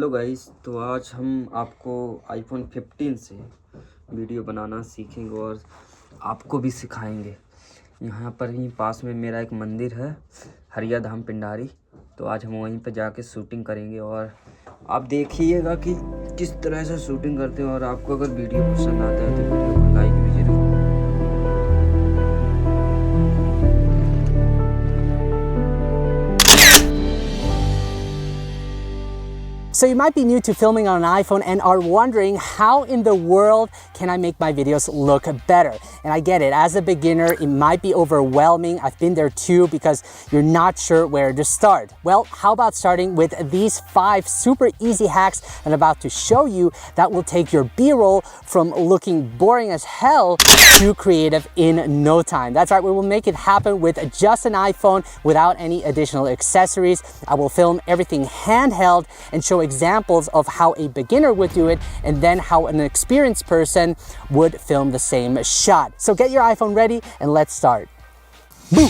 Hello guys, तो आज हम आपको आईफोन 15 से वीडियो बनाना सीखेंगे और आपको भी सिखाएंगे। यहाँ पर ही पास में मेरा एक मंदिर है, हरिया धाम पिंडारी। तो आज हम वहीं पर जाके शूटिंग करेंगे और आप देखिएगा कि किस तरह से शूटिंग करते हैं। और आपको अगर वीडियो पसंद आता है तो वीडियो को लाइक भी जरूर। So you might be new to filming on an iPhone and are wondering how in the world can I make my videos look better? And I get it, as a beginner, it might be overwhelming. I've been there too because you're not sure where to start. Well, how about starting with these 5 super easy hacks I'm about to show you that will take your B-roll from looking boring as hell to creative in no time. That's right, we will make it happen with just an iPhone without any additional accessories. I will film everything handheld and show examples of how a beginner would do it and then how an experienced person would film the same shot. So get your iPhone ready and let's start. Boom!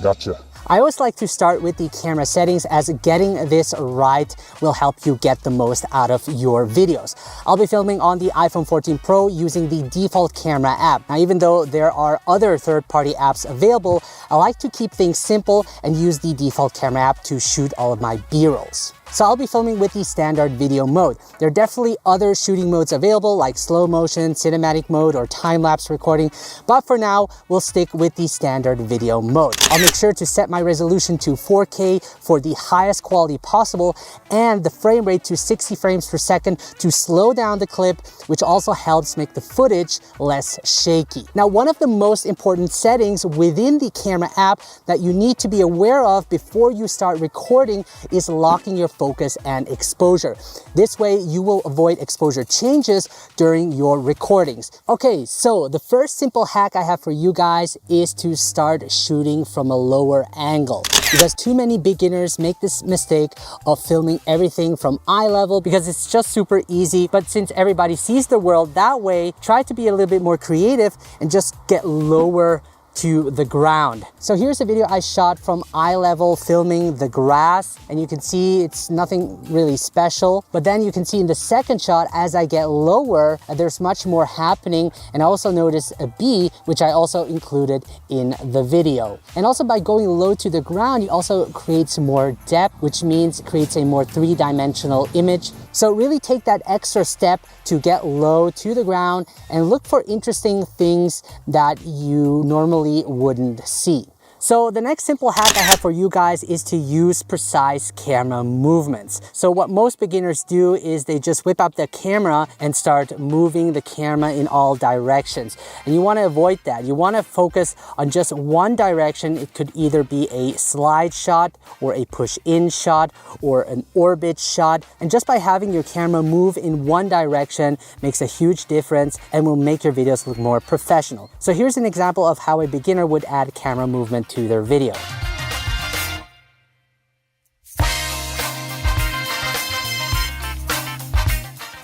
Gotcha. I always like to start with the camera settings, as getting this right will help you get the most out of your videos. I'll be filming on the iPhone 14 Pro using the default camera app. Now, even though there are other third-party apps available, I like to keep things simple and use the default camera app to shoot all of my B-rolls. So I'll be filming with the standard video mode. There are definitely other shooting modes available like slow motion, cinematic mode, or time-lapse recording, but for now, we'll stick with the standard video mode. I'll make sure to set my resolution to 4K for the highest quality possible and the frame rate to 60 frames per second to slow down the clip, which also helps make the footage less shaky. Now, one of the most important settings within the camera app that you need to be aware of before you start recording is locking your focus and exposure. This way you will avoid exposure changes during your recordings. Okay, so the first simple hack I have for you guys is to start shooting from a lower angle, because too many beginners make this mistake of filming everything from eye level because it's just super easy. But since everybody sees the world that way, try to be a little bit more creative and just get lower to the ground. So here's a video I shot from eye level filming the grass, and you can see it's nothing really special. But then you can see in the second shot, as I get lower, there's much more happening. And I also notice a bee, which I also included in the video. And also by going low to the ground, you also create some more depth, which means it creates a more three-dimensional image. So really take that extra step to get low to the ground and look for interesting things that you normally wouldn't see. So the next simple hack I have for you guys is to use precise camera movements. So what most beginners do is they just whip up the camera and start moving the camera in all directions. And you want to avoid that. You want to focus on just one direction. It could either be a slide shot or a push-in shot or an orbit shot. And just by having your camera move in one direction makes a huge difference and will make your videos look more professional. So here's an example of how a beginner would add camera movement to their video.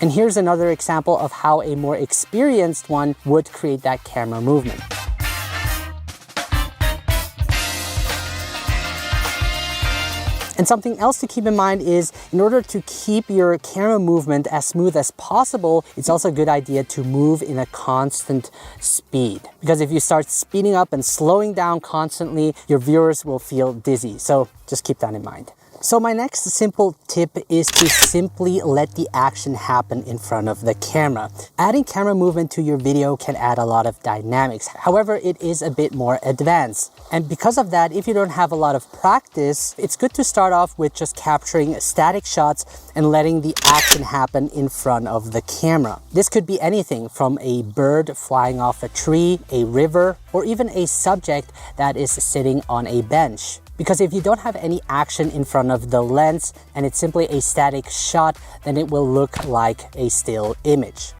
And here's another example of how a more experienced one would create that camera movement. And something else to keep in mind is, in order to keep your camera movement as smooth as possible, it's also a good idea to move in a constant speed. Because if you start speeding up and slowing down constantly, your viewers will feel dizzy. So just keep that in mind. So my next simple tip is to simply let the action happen in front of the camera. Adding camera movement to your video can add a lot of dynamics. However, it is a bit more advanced. And because of that, if you don't have a lot of practice, it's good to start off with just capturing static shots and letting the action happen in front of the camera. This could be anything from a bird flying off a tree, a river, or even a subject that is sitting on a bench. Because if you don't have any action in front of the lens and it's simply a static shot, then it will look like a still image.